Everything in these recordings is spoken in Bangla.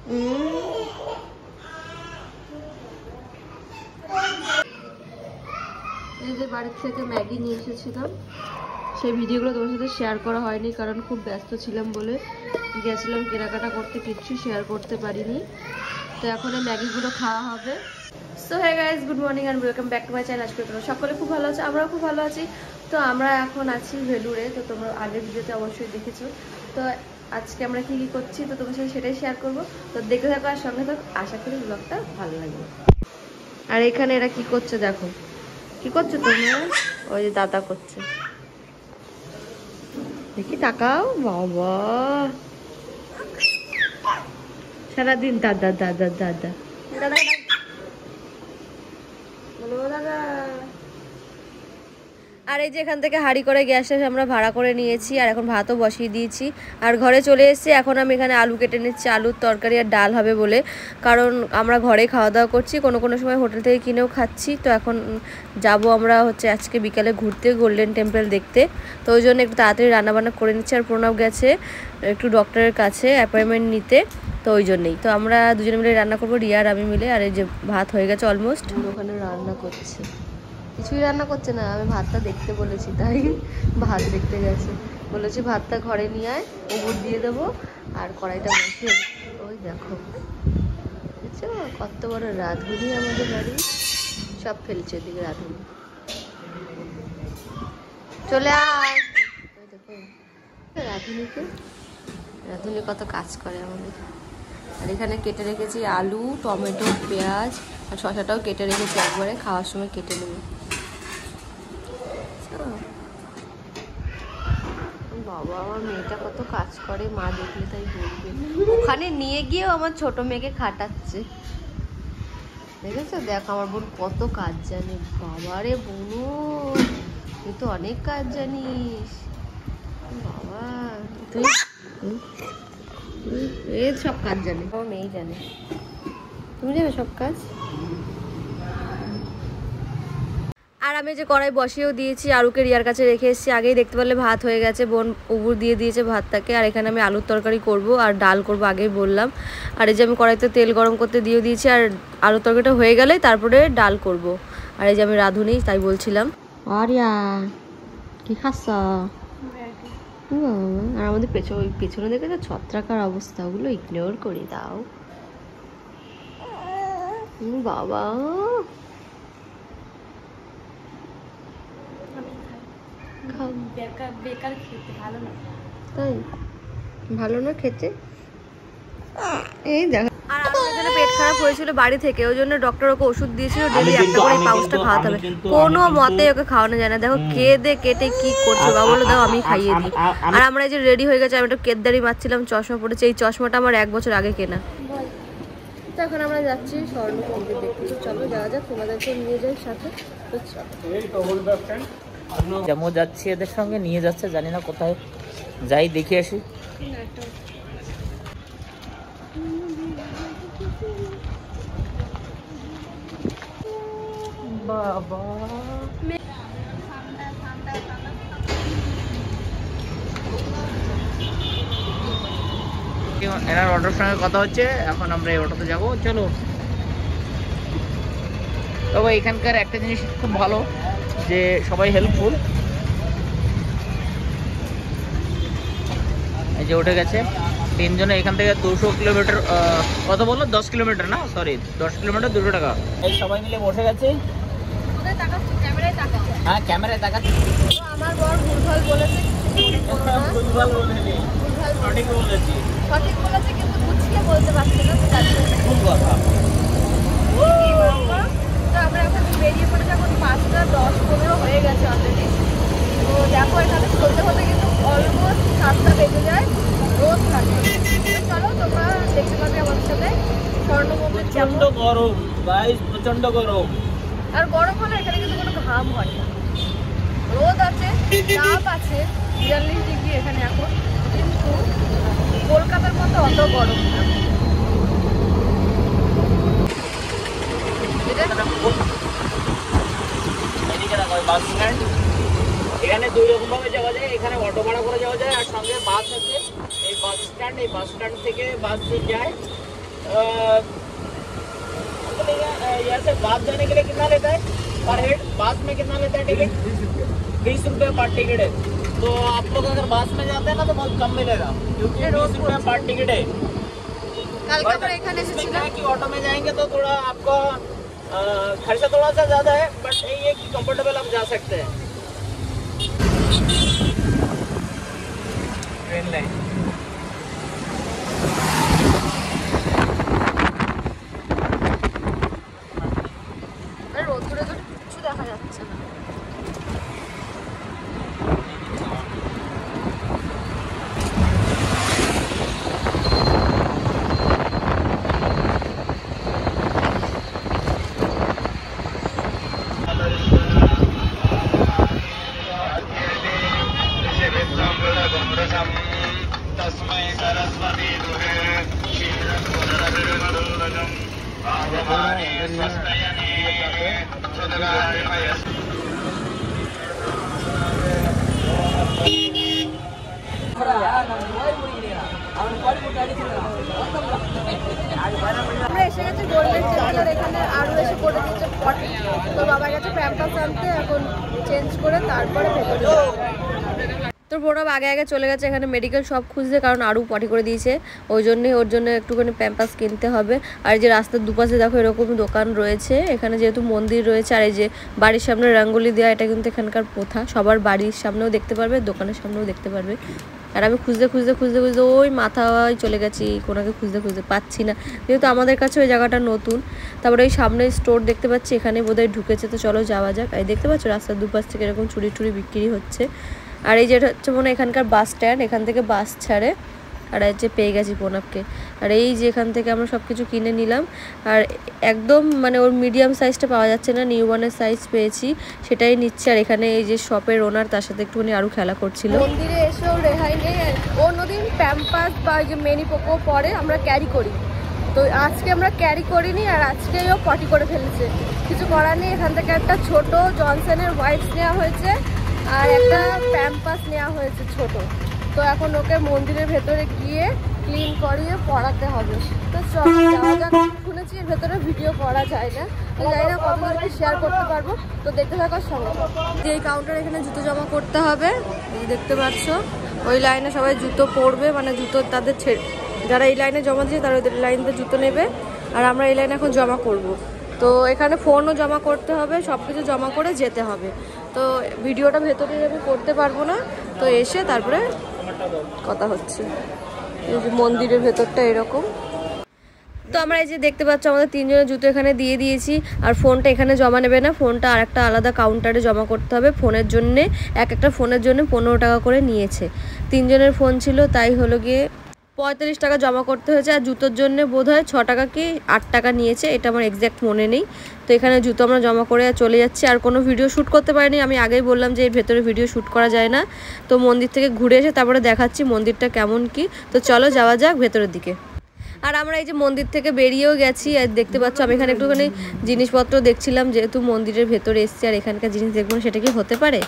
এই যে বাড়ি থেকে ম্যাগি নিয়ে এসেছিলাম, সেই ভিডিওগুলো তোমার সাথে শেয়ার করা হয়নি কারণ খুব ব্যস্ত ছিলাম বলে গেছিলাম কেনাকাটা করতে, কিচ্ছু শেয়ার করতে পারিনি। তো এখন এই ম্যাগিগুলো খাওয়া হবে। So hey guys, good morning and welcome back to my channel. আজকে তোমরা সকলে খুব ভালো আছো, আমরাও খুব ভালো আছি। তো আমরা এখন আছি ভেলুরে, তো তোমরা আগের ভিডিওতে অবশ্যই দেখেছো। তো আজকে আমরা কি কি করছি তো তোমার সাথে সেটাই শেয়ার করবো। তো দেখতে থাকো আর সঙ্গে থাকো, আশা করি ব্লগটা ভালো লাগবে। আর এখানে এরা কি করছে দেখো, কি করছো তোমরা? ওই যে দাদা করছে, দেখি তাকাও। বাবা সারাদিন দাদা দাদা দাদা দাদা বলো দাদা। আর এই যে এখান থেকে হাঁড়ি করে গ্যাস আমরা ভাড়া করে নিয়েছি, আর এখন ভাতও বসিয়ে দিয়েছি আর ঘরে চলে এসেছি। এখন আমি এখানে আলু কেটে নিচ্ছি, আলুর তরকারি আর ডাল হবে বলে, কারণ আমরা ঘরে খাওয়া দাওয়া করছি, কোনো কোনো সময় হোটেল থেকে কিনেও খাচ্ছি। তো এখন যাব আমরা হচ্ছে আজকে বিকালে ঘুরতে গোল্ডেন টেম্পল দেখতে, তো ওই জন্য একটু তাড়াতাড়ি রান্নাবান্না করে নিচ্ছি। আর প্রণব গেছে একটু ডক্টরের কাছে অ্যাপয়েন্টমেন্ট নিতে, তো ওই জন্যই তো আমরা দুজনে মিলে রান্না করবো, রিয়া আর আমি মিলে। আর এই যে ভাত হয়ে গেছে অলমোস্ট, ওখানে রান্না করছে, কিছুই রান্না করছে না, আমি ভাতটা দেখতে বলেছি তাই ভাত দেখতে গেছে। বলেছি ভাতটা ঘরে নিয়ে আয়, ওপর দিয়ে দেবো আর কড়াইটা বসিয়ে। ওই দেখো বুঝছো কত বড় রাঁধুনি আমাদের বাড়ি, সব ফেলছে এদিকে রাঁধুনি। চলে আয়, দেখো রাঁধুনিকে, রাঁধুনি কত কাজ করে আমাদের। আর এখানে কেটে রেখেছি আলু, টমেটো, পেঁয়াজ আর শসাটাও কেটে রেখেছি, একবারে খাওয়ার সময় কেটে নেবো। বাবা আমার মেয়েটা কত কাজ করে, মা দেখলে তাই বলবে। ওখানে নিয়ে গিয়েও আমার ছোট মেয়েকে খাটাচ্ছে, দেখেছো? দেখো আমার বোন কত কাজ জানে। বাবা রে বোনু, তুই তো অনেক কাজ জানিস বাবা। তুই এই সব কাজ জানে, আমার মেয়েই জানে। তুমি জানো সব কাজ? আর আমি যে কড়াই বসিয়েও দিয়েছি, আলুকে রিয়ার কাছে রেখে এসেছি। আগেই দেখতে পারলে ভাত হয়ে গেছে, বোন উবুর দিয়ে দিয়েছে ভাতটাকে। আর এখানে আমি আলুর তরকারি করব আর ডাল করব, আগেই বললাম। আর এই যে আমি কড়াইতে তেল গরম করতে দিয়ে দিয়েছি, আর আলুর তরকারিটা হয়ে গেলে তারপরে ডাল করব। আর এই যে আমি রাঁধুনি তাই বলছিলাম। আর কি খাচ্ছ? আর আমাদের পেছনে দেখে তো ছত্রাকার অবস্থা, ওগুলো ইগনোর করে দাও বাবা। বেকার খেতে ভালো না, তাই ভালো না খেতে। এই দেখো, আর আমার এখানে পেট খারাপ হয়েছিল বাড়ি থেকে, ওই জন্য ডক্টর ওকে ওষুধ দিয়েছিল, ডেলি একটা করে পাউচটা খাওয়াতে হবে। কোনো মতে ওকে খাওয়ানো যায় না। দেখো কেঁদে কেটে কি করছে, বাবা বলে দাও আমি খাইয়ে দিই। আর আমরা এই যে রেডি হয়ে গেছে, আমি একটু কেদারি মারছিলাম, চশমা পড়েছে। এই চশমাটা আমার 1 বছর আগে কেনা। তো এখন আমরা যাচ্ছি স্বর্ণ মন্দির দেখতে, তো চলো যাওয়া যাক, তোমাদেরকে নিয়ে যাই সাথে। যেমন যাচ্ছি এদের সঙ্গে, নিয়ে যাচ্ছে জানি না কোথায় যাই, দেখে আসি। বাবা এনার অটোর সঙ্গে কথা হচ্ছে, এখন আমরা এই অটোতে যাবো। চলো। তবে এখানকার একটা জিনিস খুব ভালো যে সবাই হেল্পফুল। এই যে উঠে গেছে 3 জনে, এখান থেকে 200 কিলোমিটার, কত বললো? 10 কিলোমিটার না, সরি 10 কিলোমিটার 200 টাকা। এই সবাই মিলে বসে গেছে। হ্যাঁ ক্যামেরায় তাকাচ্ছি। আমার বর ভুলভাল বলেছে, ভুলভাল বলেছি, সঠিক বলেছি, সঠিক বলেছে কিন্তু বুঝিয়ে বলতে পারছে না। খুব কথা। তো আমরা এখন বেরিয়ে পড়ে যখন 5:10-15 হয়ে গেছে অলরেডি। তো দেখো এখানে চলতে হতে কিন্তু অলমোস্ট 7টা বেজে যায়, রোদ থাকে। চলো তোমরা দেখতে পাবে আমাদের সাথে স্বর্ণ মন্দির। প্রচন্ড গরম গাইস, প্রচন্ড গরম। আর গরম হলে এখানে কিন্তু কোনো ঘাম হয় না, রোদ আছে, তাপ আছে 42 ডিগ্রি এখানে এখন, কিন্তু কলকাতার মতো অত গরম না। এখানে 2 রকম ভাবে যাওয়া যায়, এখানে অটো ভাড়া করে যাওয়া যায়, আর সঙ্গে বাস আছে। এই বাস স্ট্যান্ড, এই বাস স্ট্যান্ড থেকে বাস যায় यहाँ से बास जाने के लिए कितना लेता है पर हेड? बास में कितना लेता है टिकट? 20 रुपये पर टिकट है। तो आप लोग अगर बास में जाते हैं ना तो बहुत कम मिलेगा, क्योंकि 20 रुपये पर टिकट है। कि ऑटो में जाएंगे तो थोड़ा आपका खर्चा थोड़ा सा ज़्यादा है, बट यही है कि कंफर्टेबल आप जा सकते हैं। ट्रेन लाइन রোদ্দুরে তো কিছু দেখা যাচ্ছে না। আমরা এসে গেছি গোল্ডেন টেম্পল, এখানে আরও এসে করে দিচ্ছে পটি। তো বাবা গেছে প্যাম্পাস আনতে, এখন চেঞ্জ করে তারপরে ভেতরে যাবো। তোর প্রণব আগে আগে চলে গেছে এখানে মেডিকেল শপ খুঁজতে, কারণ আরও পটি করে দিয়েছে, ওই জন্যই ওর জন্য একটুখানি প্যাম্পাস কিনতে হবে। আর যে রাস্তার দুপাশে দেখো এরকম দোকান রয়েছে, এখানে যেহেতু মন্দির রয়েছে, আর এই যে বাড়ির সামনে রঙ্গোলি দেওয়া, এটা কিন্তু এখানকার প্রথা, সবার বাড়ির সামনেও দেখতে পারবে, দোকানের সামনেও দেখতে পারবে। আর আমি খুঁজতে খুঁজতে খুঁজতে খুঁজতে ওই মাথায় চলে গেছি, কোনাকে খুঁজতে খুঁজতে পাচ্ছি না, যেহেতু আমাদের কাছে ওই জায়গাটা নতুন। তারপরে ওই সামনে স্টোর দেখতে পাচ্ছি, এখানে বোধহয় ঢুকেছে, তো চলো যাওয়া যাক। এই দেখতে পাচ্ছ রাস্তার দুপাশ থেকে এরকম চুরি টুরি বিক্রি হচ্ছে। আর এই যেটা হচ্ছে মনে এখানকার বাস স্ট্যান্ড, এখান থেকে বাস ছাড়ে। আর এই যে পেয়ে গেছি প্রণবকে, আর এই যে এখান থেকে আমরা সব কিছু কিনে নিলাম। আর একদম মানে ওর মিডিয়াম সাইজটা পাওয়া যাচ্ছে না, নিউ বর্নের সাইজ পেয়েছি, সেটাই নিচ্ছে। আর এখানে এই যে শপের ওনার, তার সাথে একটুখানি আরও খেলা করছিল। মন্দিরে এসেও রেহাই নেই, অন্যদিন প্যাম্পাস বা যে মেনিপোকো পরে আমরা ক্যারি করি, তো আজকে আমরা ক্যারি করিনি, আর আজকেও পটি করে ফেলেছে, কিছু করার নেই। এখান থেকে একটা ছোট জনসনের ওয়াইপস নেওয়া হয়েছে, আর একটা প্যাম্পাস নেওয়া হয়েছে ছোট। তো এখন ওকে মন্দিরের ভেতরে গিয়ে ক্লিন করিয়ে পড়াতে হবে। তো চলো যাওয়া যাক। শুনেছি এর ভেতরে ভিডিও করা যায় না, তো জানি না কতজনকে শেয়ার করতে পারবো, তো দেখতে থাকার সঙ্গে। যে এই কাউন্টার এখানে জুতো জমা করতে হবে, দেখতে পাচ্ছ ওই লাইনে সবাই জুতো পরবে, মানে জুতো তাদের যারা এই লাইনে জমা দিয়েছে তারা ওদের লাইনে জুতো নেবে, আর আমরা এই লাইনে এখন জমা করব। তো এখানে ফোনও জমা করতে হবে, সব কিছু জমা করে যেতে হবে। তো ভিডিওটা ভেতরে আমি করতে পারবো না, তো এসে তারপরে কথা হচ্ছে। এই যে মন্দিরের ভেতরটা এরকম। তো আমরা এই যে দেখতে পাচ্ছ আমাদের তিনজনের জুতো এখানে দিয়ে দিয়েছি, আর ফোনটা এখানে জমা নেবে না, ফোনটা আর একটা আলাদা কাউন্টারে জমা করতে হবে। ফোনের জন্যে একটা ফোনের জন্য 15 টাকা করে নিয়েছে, তিনজনের ফোন ছিল, তাই হলো গিয়ে 35 টাকা জমা করতে হয়েছে। আর জুতোর জন্য বোধহয় 6 টাকা কি 8 টাকা নিয়েছে, এটা আমার এক্স্যাক্ট মনে নেই। তো এখানে জুতো আমরা জমা করে চলে যাচ্ছি। আর কোনো ভিডিও শ্যুট করতে পারিনি, আমি আগেই বললাম যে এর ভেতরে ভিডিও শ্যুট করা যায় না। তো মন্দির থেকে ঘুরে এসে তারপরে দেখাচ্ছি মন্দিরটা কেমন কি। তো চলো যাওয়া যাক ভেতরের দিকে। আর আমরা এই যে মন্দির থেকে বেরিয়েও গেছি, আর দেখতে পাচ্ছ আমি এখানে একটুখানি জিনিসপত্র দেখছিলাম, যেহেতু মন্দিরের ভেতরে এসছি আর এখানকার জিনিস দেখবো না, সেটা কি হতে পারে?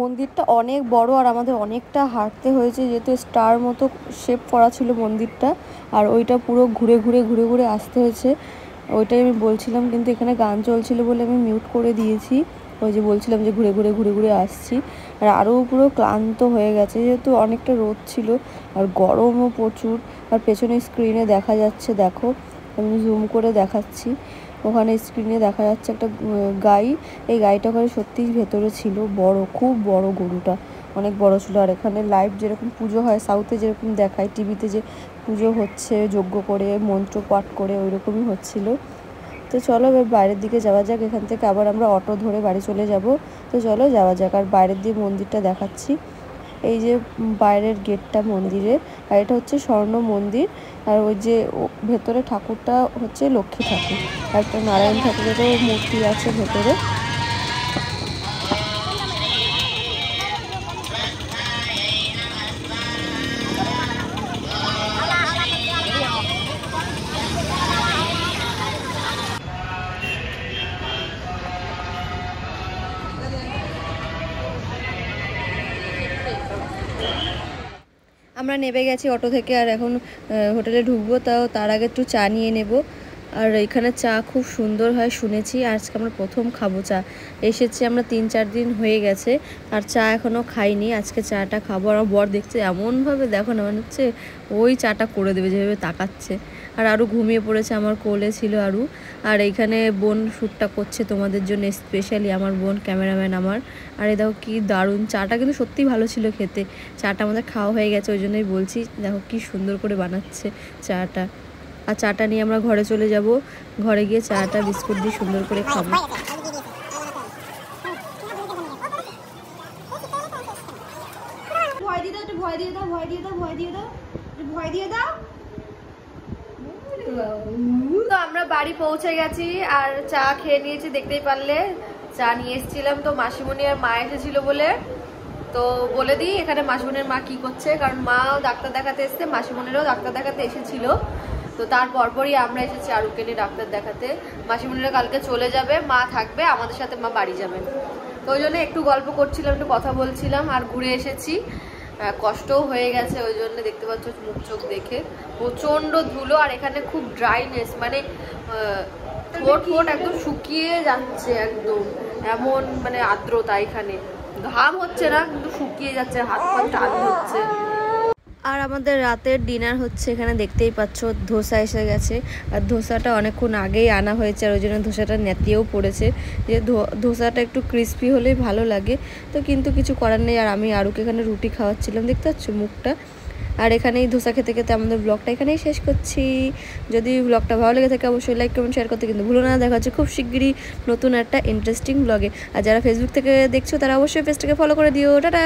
মন্দিরটা অনেক বড়, আর আমাদের অনেকটা হাঁটতে হয়েছে, যেহেতু স্টার মতো শেপ করা ছিল মন্দিরটা, আর ওইটা পুরো ঘুরে ঘুরে ঘুরে ঘুরে আসতে হয়েছে। ওইটাই আমি বলছিলাম, কিন্তু এখানে গান চলছিল বলে আমি মিউট করে দিয়েছি। ওই যে বলছিলাম যে ঘুরে ঘুরে ঘুরে ঘুরে আসছি, আর আরও পুরো ক্লান্ত হয়ে গেছে, যেহেতু অনেকটা রোদ ছিল আর গরমও প্রচুর। আর পেছনে স্ক্রিনে দেখা যাচ্ছে, দেখো আমি জুম করে দেখাচ্ছি, ওখানে স্ক্রিনে দেখা যাচ্ছে একটা গাই। এই গাইটা ওখানে সত্যিই ভেতরে ছিল, বড়, খুব বড়, গরুটা অনেক বড় ছিল। আর এখানে লাইভ যেরকম পুজো হয় সাউথে, যেরকম দেখায় টিভিতে, যে পুজো হচ্ছে যজ্ঞ করে মন্ত্র পাঠ করে, ওই রকমই হচ্ছিল। তো চলো এবার বাইরের দিকে যাওয়া যাক, এখান থেকে আবার আমরা অটো ধরে বাড়ি চলে যাব। তো চলো যাওয়া যাক। আর বাইরের দিয়ে মন্দিরটা দেখাচ্ছি, এই যে বাইরের গেটটা মন্দিরের, আর এটা হচ্ছে স্বর্ণ মন্দির। আর ওই যে ভেতরে ঠাকুরটা হচ্ছে লক্ষ্মী ঠাকুর, আর একটা নারায়ণ ঠাকুরেরও মূর্তি আছে ভেতরে। আমরা নেমে গেছি অটো থেকে, আর এখন হোটেলে ঢুকবো, তার আগে একটু চা নিয়ে নেব। আর এখানে চা খুব সুন্দর হয় শুনেছি, আজকে আমরা প্রথম খাবো চা। এসেছি আমরা 3-4 দিন হয়ে গেছে, আর চা এখনও খাইনি, আজকে চাটা খাবো। আর আমার বর দেখছে এমনভাবে, দেখো না, মনে হচ্ছে ওই চাটা করে দেবে, যেভাবে তাকাচ্ছে। আর আরও ঘুমিয়ে পড়েছে, আমার কোলে ছিল আরও। আর এইখানে বোন শ্যুটটা করছে তোমাদের জন্য স্পেশালি, আমার বোন ক্যামেরাম্যান আমার। আর এই দেখো কি দারুণ চাটা, কিন্তু সত্যিই ভালো ছিল খেতে। চাটা আমাদের খাওয়া হয়ে গেছে, ওই জন্যই বলছি, দেখো কি সুন্দর করে বানাচ্ছে চাটা। আর চাটা নিয়ে আমরা ঘরে চলে যাব, ঘরে গিয়ে চাটা বিস্কুট দিয়ে সুন্দর করে খাবো। ভয় দিয়ে দাও, একটু ভয় দিয়ে দাও, ভয় দিয়ে দাও, ভয় দিয়ে দাও, ভয় দিয়ে দাও। তো আমরা বাড়ি পৌঁছে গেছি আর চা খেয়ে নিয়েছি, দেখতেই পারলে চা নিয়ে এসেছিলাম। তো মাসিমণি আর মা এসেছিল বলে, তো বলে দিই এখানে মাসিমণির মা কি করছে, কারণ মাও ডাক্তার দেখাতে এসছে, মাসিমণিরও ডাক্তার দেখাতে এসেছিল। তো তার পরপরই আমরা এসেছি আরুকে নিয়ে ডাক্তার দেখাতে। মাসিমণিরা কালকে চলে যাবে, মা থাকবে আমাদের সাথে, মা বাড়ি যাবেন। তো ওই জন্য একটু গল্প করছিলাম, একটু কথা বলছিলাম, আর ঘুরে এসেছি। কষ্টও হয়ে গেছে, ওই জন্য দেখতে পাচ্ছ মুখ চোখ দেখে প্রচণ্ড ধুলো। আর এখানে খুব ড্রাইনেস, মানে ঠোঁট একদম শুকিয়ে যাচ্ছে, একদম এমন মানে আর্দ্রতা। এখানে ঘাম হচ্ছে না, কিন্তু শুকিয়ে যাচ্ছে, হাত পা টান হচ্ছে। আর আমাদের রাতের ডিনার হচ্ছে, এখানে দেখতেই পাচ্ছ ধোসা এসে গেছে। আর ধোসাটা অনেকক্ষণ আগেই আনা হয়েছে, আর ওই জন্য ধোসাটা নেতিয়েও পড়েছে। যে ধোসাটা একটু ক্রিস্পি হলেই ভালো লাগে, তো কিন্তু কিছু করার নেই। আর আমি আরুকে এখানে রুটি খাওয়াচ্ছিলাম, দেখতে পাচ্ছ মুখটা। আর এখানেই ধোসা খেতে খেতে আমাদের ব্লগটা এখানেই শেষ করছি। যদি ব্লগটা ভালো লেগে থাকে অবশ্যই লাইক কমেন্ট শেয়ার করতে কিন্তু ভুলো না। দেখা হচ্ছে খুব শিগগিরই নতুন একটা ইন্টারেস্টিং ব্লগে। আর যারা ফেসবুক থেকে দেখছো তারা অবশ্যই পেজটাকে ফলো করে দিও। টাটা।